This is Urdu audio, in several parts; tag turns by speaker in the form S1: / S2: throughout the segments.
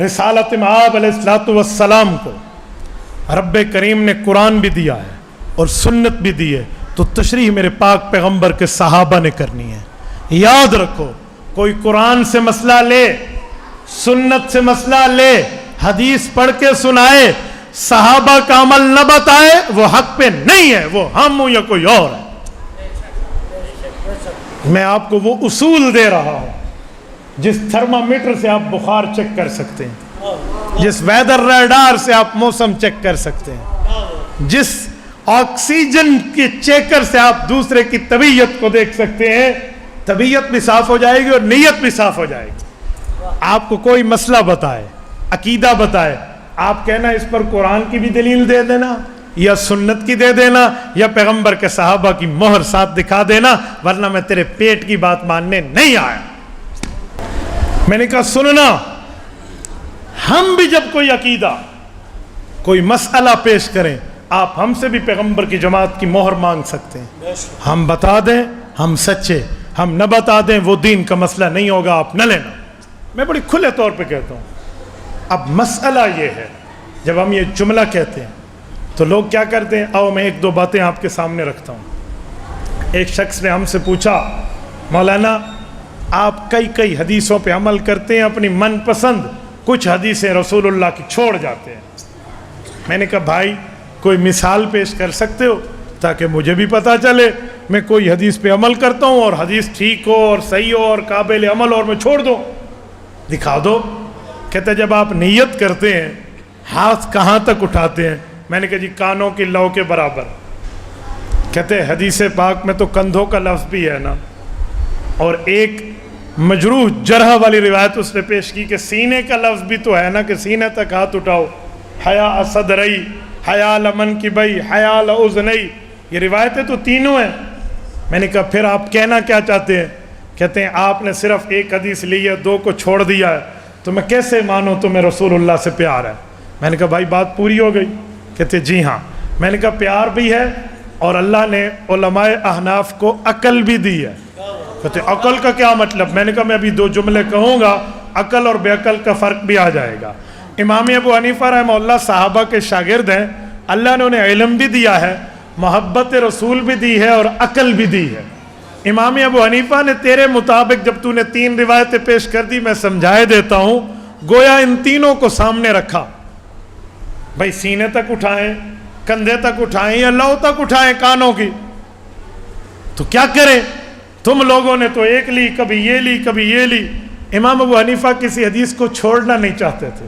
S1: رسالت مآب علیہ السلام کو رب کریم نے قرآن بھی دیا ہے اور سنت بھی دی ہے، تو تشریح میرے پاک پیغمبر کے صحابہ نے کرنی ہے۔ یاد رکھو، کوئی قرآن سے مسئلہ لے، سنت سے مسئلہ لے، حدیث پڑھ کے سنائے، صحابہ کا عمل نہ بتائے، وہ حق پہ نہیں ہے، وہ ہم ہوں یا کوئی اور ہے۔ میں آپ کو وہ اصول دے رہا ہوں جس تھرمامیٹر سے آپ بخار چیک کر سکتے ہیں، جس ویدر ریڈار سے آپ موسم چیک کر سکتے ہیں، جس آکسیجن کے چیکر سے آپ دوسرے کی طبیعت کو دیکھ سکتے ہیں۔ طبیعت بھی صاف ہو جائے گی اور نیت بھی صاف ہو جائے گی۔ آپ کو کوئی مسئلہ بتائے، عقیدہ بتائے، آپ کہنا اس پر قرآن کی بھی دلیل دے دینا یا سنت کی دے دینا یا پیغمبر کے صحابہ کی مہر ساتھ دکھا دینا، ورنہ میں تیرے پیٹ کی بات ماننے نہیں آیا۔ میں نے کہا سننا، ہم بھی جب کوئی عقیدہ، کوئی مسئلہ پیش کریں، آپ ہم سے بھی پیغمبر کی جماعت کی مہر مانگ سکتے ہیں۔ ہم بتا دیں ہم سچے، ہم نہ بتا دیں وہ دین کا مسئلہ نہیں ہوگا، آپ نہ لینا۔ میں بڑی کھلے طور پہ کہتا ہوں۔ اب مسئلہ یہ ہے، جب ہم یہ جملہ کہتے ہیں تو لوگ کیا کرتے ہیں؟ آؤ میں ایک دو باتیں آپ کے سامنے رکھتا ہوں۔ ایک شخص نے ہم سے پوچھا، مولانا آپ کئی حدیثوں پہ عمل کرتے ہیں، اپنی من پسند کچھ حدیثیں رسول اللہ کی چھوڑ جاتے ہیں۔ میں نے کہا بھائی کوئی مثال پیش کر سکتے ہو تاکہ مجھے بھی پتہ چلے، میں کوئی حدیث پہ عمل کرتا ہوں اور حدیث ٹھیک ہو اور صحیح ہو اور قابل عمل اور میں چھوڑ دوں، دکھا دو۔ کہتے جب آپ نیت کرتے ہیں ہاتھ کہاں تک اٹھاتے ہیں؟ میں نے کہا جی کانوں کی لو کے برابر۔ کہتے حدیث پاک میں تو کندھوں کا لفظ بھی ہے نا، اور ایک مجروح جرح والی روایت اس نے پیش کی کہ سینے کا لفظ بھی تو ہے نا کہ سینے تک ہاتھ اٹھاؤ، حیا صدرئی، حیا لمن کی بئی، حیا لأذنئی، یہ روایتیں تو تینوں ہیں۔ میں نے کہا پھر آپ کہنا کیا چاہتے ہیں؟ کہتے ہیں آپ نے صرف ایک حدیث لی ہے، دو کو چھوڑ دیا ہے، تو میں کیسے مانوں تمہیں رسول اللہ سے پیار ہے؟ میں نے کہا بھائی بات پوری ہو گئی؟ کہتے جی ہاں۔ میں نے کہا پیار بھی ہے اور اللہ نے علماء احناف کو عقل بھی دی ہے۔ کہتے عقل کا کیا مطلب؟ میں نے کہا میں ابھی دو جملے کہوں گا، عقل اور بے عقل کا فرق بھی آ جائے گا۔ امام ابو حنیفہ رحمہ اللہ صحابہ کے شاگرد ہیں، اللہ نے انہیں علم بھی دیا ہے، محبت رسول بھی دی ہے اور عقل بھی دی ہے۔ امام ابو حنیفہ نے تیرے مطابق جب تو نے تین روایتیں پیش کر دی، میں سمجھائے دیتا ہوں، گویا ان تینوں کو سامنے رکھا، بھائی سینے تک اٹھائیں، کندھے تک اٹھائیں یا لو تک اٹھائیں کانوں کی، تو کیا کریں؟ تم لوگوں نے تو ایک لی، کبھی یہ لی کبھی یہ لی۔ امام ابو حنیفہ کسی حدیث کو چھوڑنا نہیں چاہتے تھے،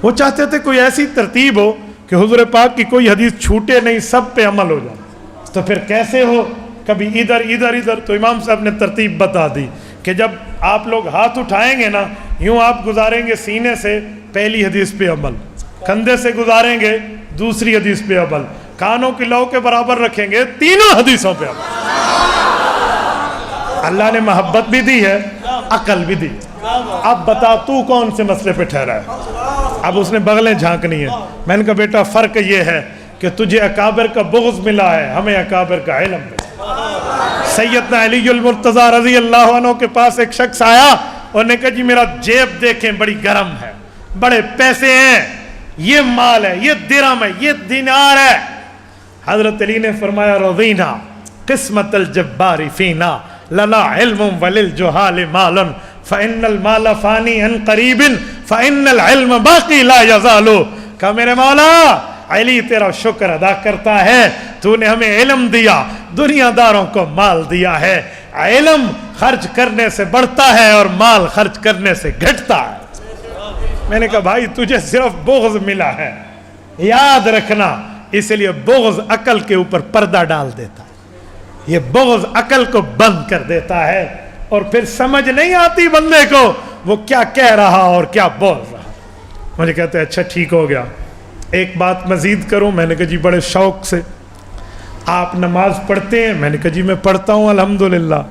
S1: وہ چاہتے تھے کوئی ایسی ترتیب ہو کہ حضور پاک کی کوئی حدیث چھوٹے نہیں، سب پہ عمل ہو جائے۔ تو پھر کیسے ہو؟ کبھی ادھر ادھر ادھر۔ تو امام صاحب نے ترتیب بتا دی کہ جب آپ لوگ ہاتھ اٹھائیں گے نا، یوں آپ گزاریں گے سینے سے پہلی حدیث پہ عمل، کندھے سے گزاریں گے دوسری حدیث پہ عمل، کانوں کی لو کے برابر رکھیں گے تینوں حدیثوں پہ عمل۔ اللہ نے محبت بھی دی ہے، عقل بھی دی۔ اب بتا تو کون سے مسئلے پہ ٹھہرا ہے؟ اب اس نے بغلیں جھانکنی ہیں۔ میں نے کہا بیٹا فرق یہ ہے کہ تجھے اکابر کا بغض ملا ہے، ہمیں اکابر کا علم ملا۔ سیدنا علی المرتضیٰ رضی اللہ عنہ کے پاس ایک شخص آیا اور نے کہا جی میرا جیب دیکھیں بڑی گرم ہے، بڑے پیسے ہیں، یہ مال ہے، یہ درہم ہے، یہ دینار ہے۔ حضرت علی نے فرمایا رضینا قسمت الجبار فینا لنا علم وللجہال مال فإن المال فانی عن قریب فإن العلم باقی لا یزال۔ کہا میرے مولا علی تیرا شکر ادا کرتا ہے، تو نے ہمیں علم دیا، دنیا داروں کو مال دیا ہے۔ علم خرچ کرنے سے بڑھتا ہے اور مال خرچ کرنے سے گھٹتا ہے۔ میں نے کہا بھائی تجھے صرف بغض ملا ہے، یاد رکھنا، اس لیے بغض عقل کے اوپر پردہ ڈال دیتا ہے، یہ بغض عقل کو بند کر دیتا ہے، اور پھر سمجھ نہیں آتی بندے کو وہ کیا کہہ رہا اور کیا بول رہا۔ مجھے کہتے ہیں اچھا ٹھیک ہو گیا، ایک بات مزید کروں؟ میں نے کہا جی بڑے شوق سے۔ آپ نماز پڑھتے ہیں؟ میں نے کہا جی میں پڑھتا ہوں الحمدللہ۔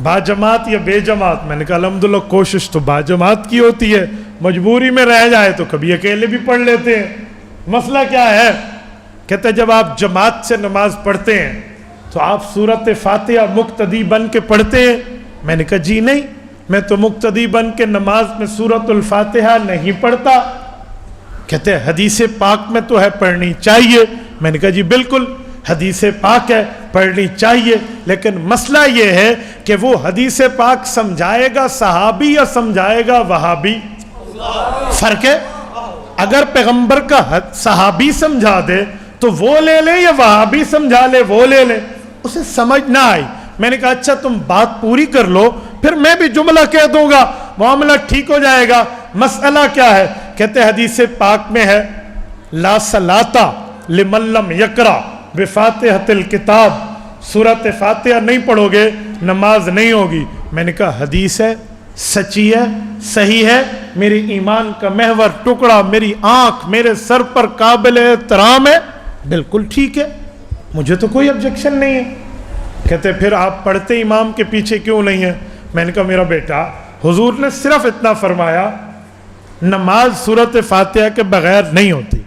S1: با جماعت یا بے جماعت؟ میں نے کہا الحمدللہ کوشش تو با جماعت کی ہوتی ہے، مجبوری میں رہ جائے تو کبھی اکیلے بھی پڑھ لیتے ہیں۔ مسئلہ کیا ہے؟ کہتے ہیں جب آپ جماعت سے نماز پڑھتے ہیں تو آپ سورۃ فاتحہ مقتدی بن کے پڑھتے ہیں؟ میں نے کہا جی نہیں، میں تو مقتدی بن کے نماز میں سورۃ الفاتحہ نہیں پڑھتا. کہتے ہیں حدیث پاک میں تو ہے پڑھنی چاہیے. میں نے کہا جی بالکل حدیث پاک ہے پڑھنی چاہیے, لیکن مسئلہ یہ ہے کہ وہ حدیث پاک سمجھائے گا صحابی یا سمجھائے گا وہابی؟ فرق ہے. اگر پیغمبر کا صحابی سمجھا دے تو وہ لے لیں یا وہابی سمجھا لے وہ لے لیں. اسے سمجھ نہ آئی. میں نے کہا اچھا تم بات پوری کر لو پھر میں بھی جملہ کہہ دوں گا, معاملہ ٹھیک ہو جائے گا. مسئلہ کیا ہے؟ کہتے حدیث پاک میں ہے لا صلاۃ لمن لم یقرأ بفاتحۃ الکتاب, سورۃ فاتحہ نہیں پڑھو گے نماز نہیں ہوگی. میں نے کہا حدیث ہے, سچی ہے, صحیح ہے, میرے ایمان کا محور ٹکڑا, میری آنکھ میرے سر پر قابل احترام ہے, بالکل ٹھیک ہے, مجھے تو کوئی آبجیکشن نہیں ہے. کہتے پھر آپ پڑھتے امام کے پیچھے کیوں نہیں ہیں؟ میں نے کہا میرا بیٹا حضور نے صرف اتنا فرمایا نماز سورۃ فاتحہ کے بغیر نہیں ہوتی,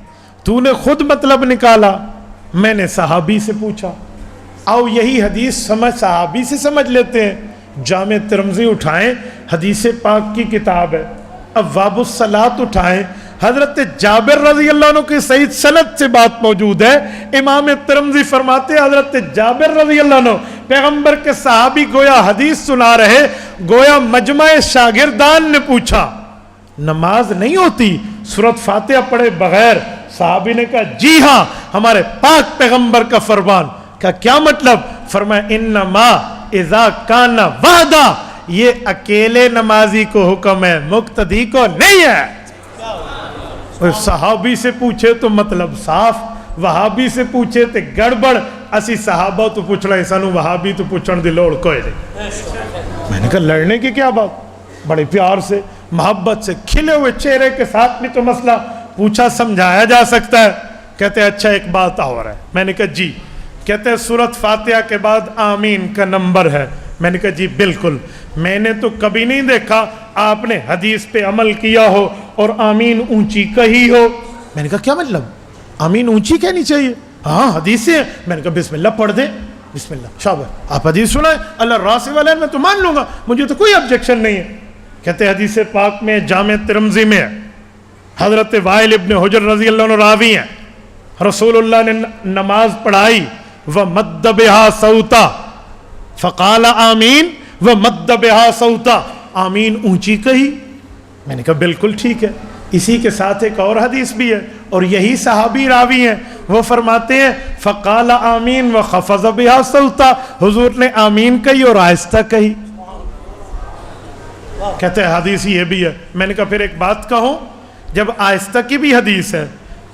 S1: تو نے خود مطلب نکالا. میں نے صحابی سے پوچھا, آؤ یہی حدیث صحابی سے سمجھ لیتے ہیں. جامع ترمذی اٹھائیں, حدیث پاک کی کتاب ہے. ابواب الصلاۃ اٹھائیں, حضرت جابر رضی اللہ عنہ کی صحیح سند سے بات موجود ہے. امام ترمذی فرماتے ہیں حضرت جابر رضی اللہ عنہ پیغمبر کے صحابی گویا حدیث سنا رہے, گویا مجمع شاگردان نے پوچھا نماز نہیں ہوتی سورۃ فاتحہ پڑھے بغیر؟ صحابی نے کہا جی ہاں, ہمارے پاک پیغمبر کا فرمان. کا کیا مطلب؟ فرمایا انما اذا کان وحدہ, یہ اکیلے نمازی کو حکم ہے, مقتدی کو نہیں ہے. صحابی سے پوچھے تو مطلب صاف, وہابی سے پوچھے تو گڑبڑ. اسی صحابہ تو پوچھ رہے سانو وہابی تو پوچھن دی لوڑ کوئی نہیں. میں نے کہا لڑنے کی کیا بات, بڑے پیار سے محبت سے کھلے ہوئے چہرے کے ساتھ بھی تو مسئلہ پوچھا سمجھایا جا سکتا ہے. کہتے ہیں اچھا ایک بات اور ہے. میں نے کہا جی. کہتے ہیں سورۃ فاتحہ کے بعد آمین کا نمبر ہے. میں نے کہا جی بالکل, میں نے تو کبھی نہیں دیکھا آپ نے حدیث پہ عمل کیا ہو اور آمین اونچی کہی ہو. میں نے کہا کیا مطلب, آمین اونچی کہنی چاہیے؟ ہاں حدیثیں ہیں. میں نے کہا بسم اللہ پڑھ دیں, بسم اللہ شاباش, آپ حدیث سنائیں, اللہ راسی والے میں تو مان لوں گا, مجھے تو کوئی آبجیکشن نہیں ہے. کہتے حدیث پاک میں جامع ترمذی میں حضرت وائل ابن حجر رضی اللہ عنہ راوی ہیں, رسول اللہ نے نماز پڑھائی وَمَدَّ بِهَا صَوْتًا فَقَالَ آمین وَمَدَّ بِهَا صَوْتًا, آمین اونچی کہی. میں نے کہا بالکل ٹھیک ہے. اسی کے ساتھ ایک اور حدیث بھی ہے اور یہی صحابی راوی ہیں, وہ فرماتے ہیں فَقَالَ آمین وَخَفَضَ بِهَا صَوْتًا, حضور نے آمین کہی اور آہستہ کہی. کہتے ہیں حدیث یہ بھی ہے. میں نے کہا پھر ایک بات کہوں, جب آہستہ کی بھی حدیث ہے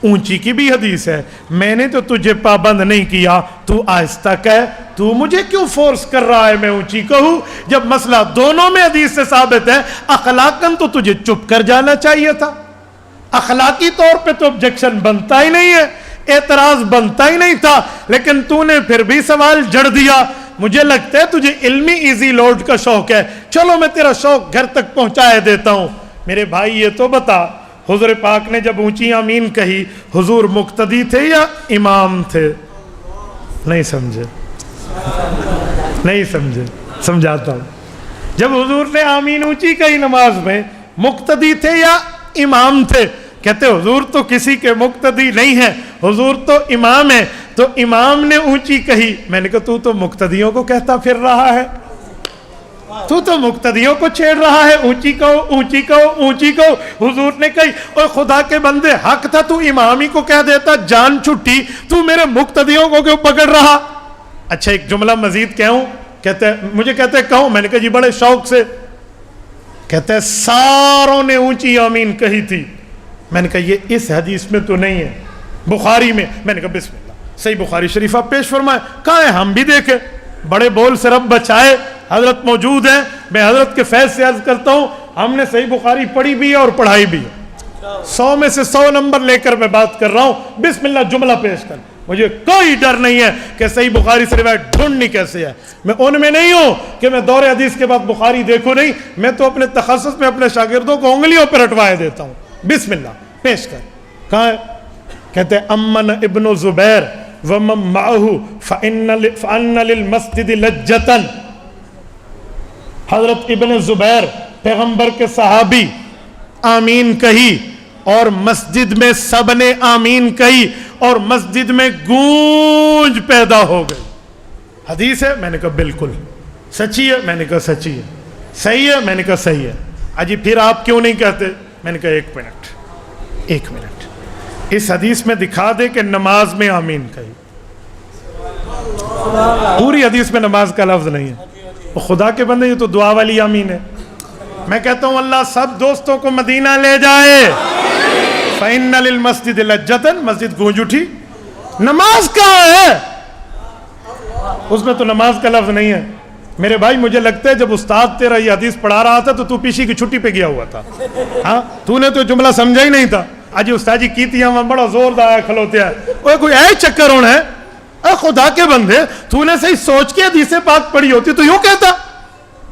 S1: اونچی کی بھی حدیث ہے, میں نے تو تجھے پابند نہیں کیا, تو آہستہ کہہ, تو مجھے کیوں فورس کر رہا ہے میں اونچی کہوں جب مسئلہ دونوں میں حدیث سے ثابت ہے؟ اخلاقاً تو تجھے چپ کر جانا چاہیے تھا, اخلاقی طور پہ تو objection بنتا ہی نہیں ہے, اعتراض بنتا ہی نہیں تھا, لیکن تو نے پھر بھی سوال جڑ دیا. مجھے لگتا ہے تجھے علمی ایزی لوڈ کا شوق ہے, چلو میں تیرا شوق گھر تک پہنچائے دیتا ہوں. میرے بھائی یہ تو بتا, حضور پاک نے جب اونچی آمین کہی حضور مقتدی تھے یا امام تھے؟ نہیں سمجھے, نہیں سمجھے, سمجھاتا ہوں. جب حضور نے آمین اونچی کہی نماز میں, مقتدی تھے یا امام تھے؟ کہتے حضور تو کسی کے مقتدی نہیں ہے, حضور تو امام ہے, تو امام نے اونچی کہی. میں نے کہا تو مقتدیوں کو کہتا پھر رہا ہے, تو مقتدیوں کو چھیڑ رہا ہے, اونچی کہو اونچی کہو اونچی کہو. حضور نے کہی اوے خدا کے بندے, حق تھا تو امام ہی کو کہہ دیتا, جان چھٹی, تو میرے مقتدیوں کو کیوں پکڑ رہا؟ اچھا ایک جملہ مزید کہوں, کہتے مجھے کہتے کہوں. میں نے کہا جی بڑے شوق سے. کہتے ساروں نے اونچی آمین کہی تھی. میں نے کہا یہ اس حدیث میں تو نہیں ہے, بخاری میں. میں نے کہا بسم اللہ, صحیح بخاری شریفہ پیش فرمائے. کہاں ہے ہم بھی دیکھیں, بڑے بول سے رب بچائے, حضرت موجود ہیں. میں حضرت کے فیض سے عرض کرتا ہوں, ہم نے صحیح بخاری پڑھی بھی ہے اور پڑھائی بھی ہے. 100 میں سے 100 نمبر لے کر میں بات کر رہا ہوں. بسم اللہ جملہ پیش کر, مجھے کوئی ڈر نہیں ہے کہ صحیح بخاری سے روایت ڈھونڈنی کیسے ہے. میں ان میں نہیں ہوں کہ میں دور حدیث کے بعد بخاری دیکھوں نہیں, میں تو اپنے تخصص میں اپنے شاگردوں کو انگلیوں پر رٹوائے دیتا ہوں. بسم اللہ پیش کر. کہاں ہے؟ کہتے ہیں امن ابن زبیر ومن معه فان للمسجد لجتا. حضرت ابن زبیر پیغمبر کے صحابی آمین کہی اور مسجد میں سب نے آمین کہی اور مسجد میں گونج پیدا ہو گئی. حدیث ہے؟ میں نے کہا بالکل. سچی ہے؟ میں نے کہا سچی ہے. صحیح ہے؟ میں نے کہا صحیح ہے. اجی پھر آپ کیوں نہیں کہتے؟ میں نے کہا ایک منٹ اس حدیث میں دکھا دے کہ نماز میں آمین کہی. پوری حدیث میں نماز کا لفظ نہیں ہے. وہ خدا کے بندے، یہ تو دعا والی آمین ہے. میں کہتا ہوں اللہ سب دوستوں کو مدینہ لے جائے. فَإِنَّ لِلْمَسْجِدِ لَجَّةً، مسجد گونج اٹھی. نماز کہاں ہے؟ اس میں تو نماز کا لفظ نہیں ہے. میرے بھائی مجھے لگتا ہے جب استاد تیرا یہ حدیث پڑھا رہا تھا تو پیشی کی چھٹی پہ گیا ہوا تھا. ہاں تو نے تو جملہ سمجھا ہی نہیں تھا. آج استاد جی کیتی ہیں بڑا زور دایا کھلوتے ہیں. کوئی اے چکر ہونا ہے. اے خدا کے بندے تو نے صحیح سوچ کے حدیث پاک پڑھی ہوتی تو یوں کہتا.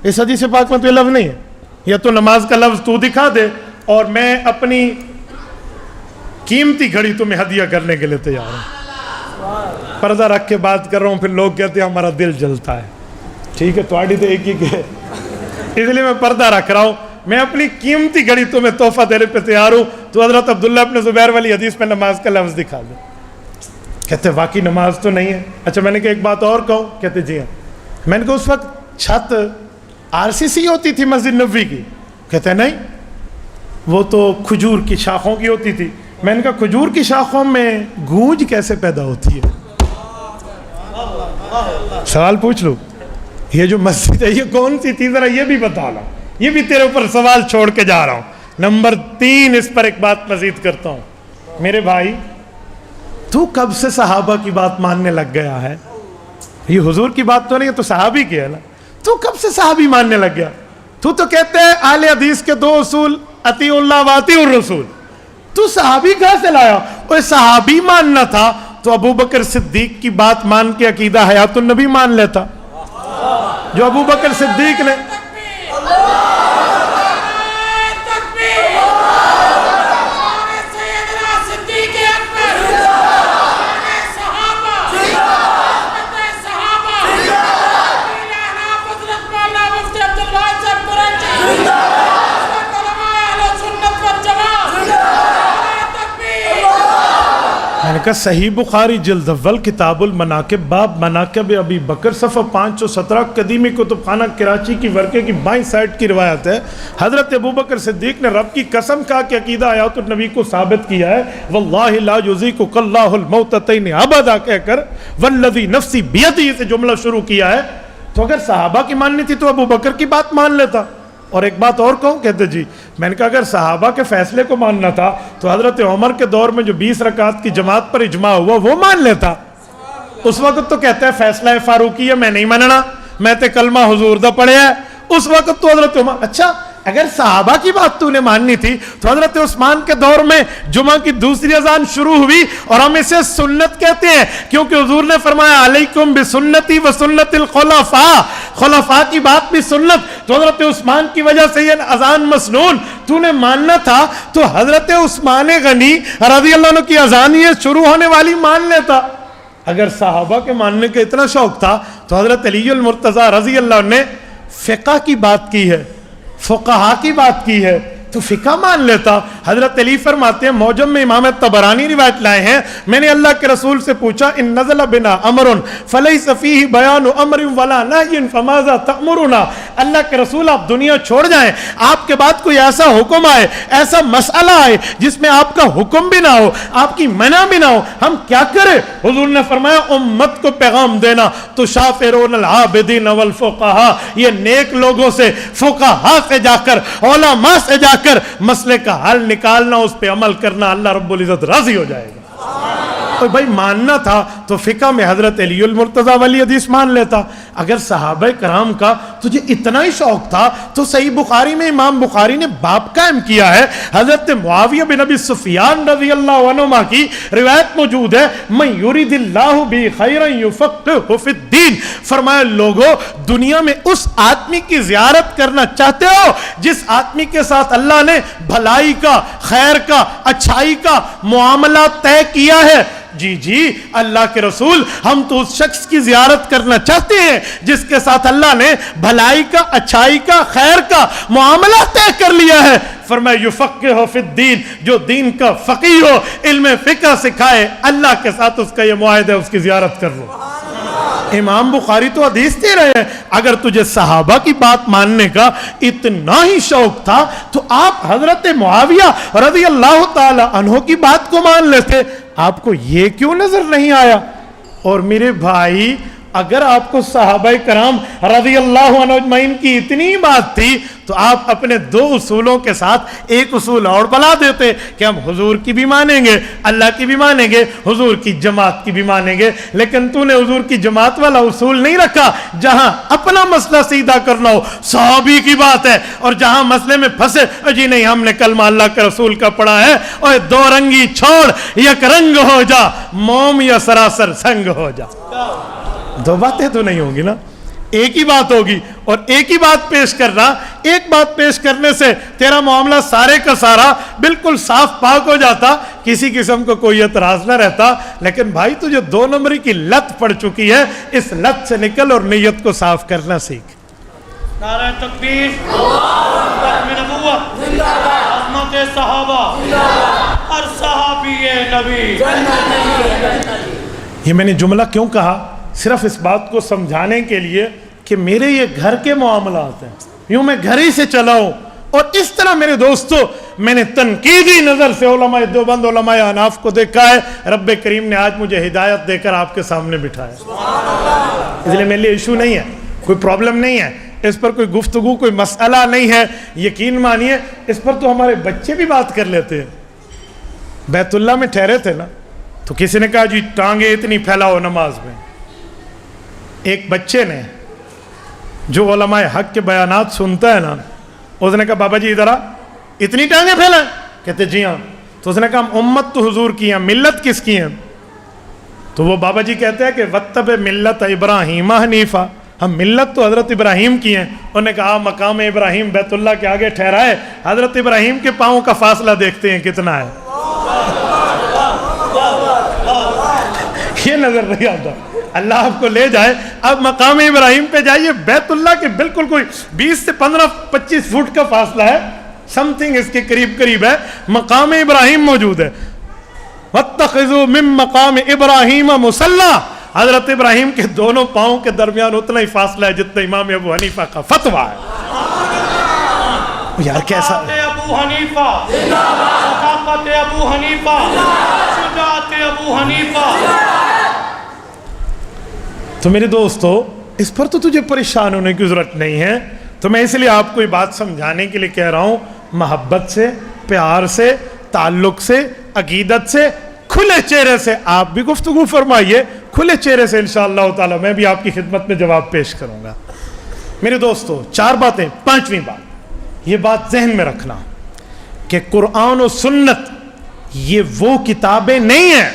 S1: اس حدیث پاک میں تو یہ لفظ نہیں ہے. یا تو نماز کا لفظ تو دکھا دے اور میں اپنی قیمتی گھڑی تمہیں ہدیہ کرنے کے لیے تیار ہوں. پردہ رکھ کے بات کر رہا ہوں. پھر لوگ کہتے ہیں ہمارا دل جلتا ہے. ٹھیک ہے تھوڑی تو ایک ہی کہ اس لیے میں پردہ رکھ رہا ہوں. میں اپنی قیمتی گھڑی تمہیں تحفہ دینے پہ تیار ہوں. تو حضرت عبداللہ ابن زبیر والی حدیث میں نماز کا لفظ دکھا دے. کہتے واقعی نماز تو نہیں ہے. اچھا میں نے کہا ایک بات اور کہوں. کہتے جی ہاں. میں نے کہا اس وقت چھت RCC ہوتی تھی مسجد نبوی کی؟ کہتے نہیں وہ تو کھجور کی شاخوں کی ہوتی تھی. میں نے کہا کھجور کی شاخوں میں گونج کیسے پیدا ہوتی ہے؟ سوال پوچھ لوں یہ جو مسجد ہے یہ کون سی تھی ذرا یہ بھی بتا لا. یہ بھی تیرے اوپر سوال چھوڑ کے جا رہا ہوں. نمبر 3 اس پر ایک بات مزید کرتا ہوں. میرے بھائی تو کب سے صحابہ کی بات ماننے لگ گیا ہے؟ یہ حضور کی بات تو نہیں ہے تو صحابی کی ہے نا. تو کب سے صحابی ماننے لگ گیا؟ تو کہتے ہیں اہل حدیث کے 2 اصول اطیع اللہ و اطیع الرسول. تو صحابی کہاں سے لایا؟ وہ صحابی ماننا تھا تو ابو بکر صدیق کی بات مان کے عقیدہ حیات النبی مان لیتا. جو ابو بکر صدیق نے میں نے کہا صحیح بخاری جلد اول کتاب المناقب باب مناقب ابی بکر صفحہ 517 قدیمی کتب خانہ کراچی کی ورقے کی بائیں سائٹ کی روایت ہے. حضرت ابو بکر صدیق نے رب کی قسم کہا کہ عقیدہ حیات النبی کو ثابت کیا ہے. واللہ لا یذیقک اللہ الموتتین ابدا کہہ کر والذی نفسی بیدہ سے جملہ شروع کیا ہے. تو اگر صحابہ کی ماننی تھی تو ابو بکر کی بات مان لیتا. اور ایک بات اور کہوں. کہتے جی میں نے کہا اگر صحابہ کے فیصلے کو ماننا تھا تو حضرت عمر کے دور میں جو 20 رکعت کی جماعت پر اجماع ہوا وہ مان لیتا. اس وقت تو کہتا ہے فیصلہ فاروقی ہے میں نہیں ماننا میں تے کلمہ حضور دا پڑھیا ہے. اس وقت تو حضرت عمر. اچھا اگر صحابہ کی بات تو نے ماننی تھی تو حضرت عثمان کے دور میں جمعہ کی دوسری اذان شروع ہوئی اور ہم اسے سنت کہتے ہیں کیونکہ حضور نے فرمایا علیکم بسنتی و سنت الخلفاء. خلفاء کی بات بھی سنت. تو حضرت عثمان کی وجہ سے یہ اذان مسنون تو نے ماننا تھا تو حضرت عثمان غنی رضی اللہ عنہ کی اذان یہ شروع ہونے والی مان لیتا. اگر صحابہ کے ماننے کا اتنا شوق تھا تو حضرت علی المرتضیٰ رضی اللہ عنہ نے فقہ کی بات کی ہے فقہا کی بات کی ہے تو فقہ مان لیتا. حضرت علی فرماتے ہیں موجم میں امام طبرانی روایت لائے ہیں میں نے اللہ کے رسول سے پوچھا ان نزل بنا امر فلیس فیہ بیان امر ولا نہی فماذا تأمرنا. اللہ کے رسول آپ دنیا چھوڑ جائیں آپ کے بعد کوئی ایسا حکم آئے ایسا مسئلہ آئے جس میں آپ کا حکم بھی نہ ہو آپ کی منع بھی نہ ہو ہم کیا کریں؟ حضور نے فرمایا امت کو پیغام دینا تو شافرون العابدین والفقہاء یہ نیک لوگوں سے فقہاء سے جا کر علماء سے جا کر مسئلے کا حل نکالنا اس پہ عمل کرنا اللہ رب العزت راضی ہو جائے گا. تو بھائی ماننا تھا تو فقہ میں حضرت علی المرتضیٰ والی حدیث مان لیتا. اگر صحابہ کرام کا تجھے اتنا ہی شوق تھا تو صحیح بخاری میں امام بخاری نے باب قائم کیا ہے. حضرت معاویہ بن ابی سفیان رضی اللہ عنہما کی روایت موجود ہے من یرید اللہ بہ خیرا یفقہہ فی الدین. فرمایا لوگوں دنیا میں اس آدمی کی زیارت کرنا چاہتے ہو جس آدمی کے ساتھ اللہ نے بھلائی کا خیر کا اچھائی کا معاملہ طے کیا ہے جی جی اللہ کے رسول ہم تو اس شخص کی زیارت کرنا چاہتے ہیں جس کے ساتھ اللہ نے بھلائی کا، اچھائی کا، خیر کا معاملہ طے کر لیا ہے۔ فرمایا یفقہہ فی الدین، جو دین کا فقیہ ہو، علم فقہ سکھائے، اللہ کے ساتھ اس کا یہ معاہدہ ہے، اس کی زیارت کر لو۔ امام بخاری تو حدیث دے رہے ہیں اگر تجھے صحابہ کی بات ماننے کا اتنا ہی شوق تھا تو آپ حضرت معاویہ رضی اللہ تعالی عنہ کی بات کو مان لیتے، آپ کو یہ کیوں نظر نہیں آیا؟ اور میرے بھائی اگر آپ کو صحابہ کرام رضی اللہ عنہ اجمعین کی اتنی بات تھی تو آپ اپنے دو اصولوں کے ساتھ ایک اصول اور بلا دیتے کہ ہم حضور کی بھی مانیں گے، اللہ کی بھی مانیں گے، حضور کی جماعت کی بھی مانیں گے۔ لیکن تو نے حضور کی جماعت والا اصول نہیں رکھا، جہاں اپنا مسئلہ سیدھا کرنا ہو صحابی کی بات ہے، اور جہاں مسئلے میں پھنسے جی نہیں ہم نے کلمہ اللہ کے رسول کا پڑھا ہے، اور دو رنگی چھوڑ یک رنگ ہو جا، موم یا سراسر سنگ ہو جا۔ دو باتیں تو نہیں ہوں گی نا، ایک ہی بات ہوگی، اور ایک ہی بات پیش کرنا، ایک بات پیش کرنے سے تیرا معاملہ سارے کا سارا بالکل صاف پاک ہو جاتا، کسی قسم کو کوئی اعتراض نہ رہتا۔ لیکن بھائی تجھے دو نمبری کی لت پڑ چکی ہے، اس لت سے نکل اور نیت کو صاف کرنا سیکھ۔
S2: نعرہ تکبیر، ختم نبوت، عظمت صحابہ، ہر صحابی نبی۔
S1: یہ میں نے جملہ کیوں کہا؟ صرف اس بات کو سمجھانے کے لیے کہ میرے یہ گھر کے معاملات ہیں، یوں میں گھر ہی سے چلا ہوں، اور اس طرح میرے دوستو میں نے تنقیدی نظر سے علماء دیوبند، علماء احناف کو دیکھا ہے۔ رب کریم نے آج مجھے ہدایت دے کر آپ کے سامنے بٹھایا، اس لیے میرے لیے ایشو نہیں ہے، کوئی پرابلم نہیں ہے، اس پر کوئی گفتگو، کوئی مسئلہ نہیں ہے۔ یقین مانیے اس پر تو ہمارے بچے بھی بات کر لیتے ہیں۔ بیت اللہ میں ٹھہرے تھے نا، تو کسی نے کہا جی ٹانگیں اتنی پھیلاؤ نماز میں۔ ایک بچے نے جو علماء حق کے بیانات سنتا ہے نا، اس نے کہا بابا جی ادھر آ، اتنی ٹانگیں پھیلائیں؟ کہتے جی ہاں۔ تو اس نے کہا امت تو حضور کی ہیں، ملت کس کی ہیں؟ تو وہ بابا جی کہتے ہیں کہ وَاتَّبِعْ مِلَّتَ إِبْرَاهِيمَ حَنِيفًا، ہم ملت تو حضرت ابراہیم کی ہیں۔ انہوں نے کہا مقام ابراہیم بیت اللہ کے آگے ٹھہرا ہے، حضرت ابراہیم کے پاؤں کا فاصلہ دیکھتے ہیں کتنا ہے۔ یہ نظر نہیں آتا، اللہ آپ کو لے جائے، اب مقام ابراہیم پہ جائیے، بیت اللہ کے بالکل کوئی 20 سے 15-25 فٹ کا فاصلہ ہے، سم تھنگ اس کے قریب ہے، مقام ابراہیم موجود ہے۔ وَاتَّخِذُوا مِن مَقَامِ إِبْرَاهِيمَ مُصَلًّى، حضرت ابراہیم کے دونوں پاؤں کے درمیان اتنا ہی فاصلہ ہے جتنا امام ابو حنیفہ کا فتویٰ ہے۔ یار کیسا
S2: ابو حنیفہ، ثقافت ابو حنیفہ، شجاعت ابو حنیفہ۔
S1: تو میرے دوستو اس پر تو تجھے پریشان ہونے کی ضرورت نہیں ہے، تو میں اس لیے آپ کو یہ بات سمجھانے کے لیے کہہ رہا ہوں، محبت سے، پیار سے، تعلق سے، عقیدت سے، کھلے چہرے سے آپ بھی گفتگو فرمائیے، کھلے چہرے سے انشاءاللہ تعالی میں بھی آپ کی خدمت میں جواب پیش کروں گا۔ میرے دوستو 4 باتیں، 5ویں بات یہ بات ذہن میں رکھنا کہ قرآن و سنت یہ وہ کتابیں نہیں ہیں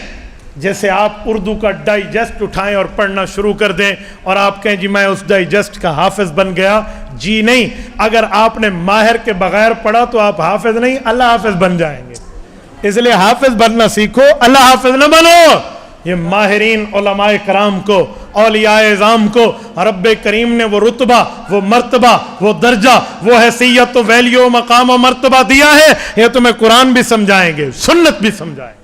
S1: جیسے آپ اردو کا ڈائجسٹ اٹھائیں اور پڑھنا شروع کر دیں اور آپ کہیں جی میں اس ڈائجسٹ کا حافظ بن گیا۔ جی نہیں، اگر آپ نے ماہر کے بغیر پڑھا تو آپ حافظ نہیں، اللہ حافظ بن جائیں گے۔ اس لیے حافظ بننا سیکھو، اللہ حافظ نہ بنو۔ یہ ماہرین علماء کرام کو، اولیاء اعظام کو رب کریم نے وہ رتبہ، وہ مرتبہ، وہ درجہ، وہ حیثیت و ویلیو، مقام و مرتبہ دیا ہے، یہ تمہیں قرآن بھی سمجھائیں گے، سنت بھی سمجھائیں گے۔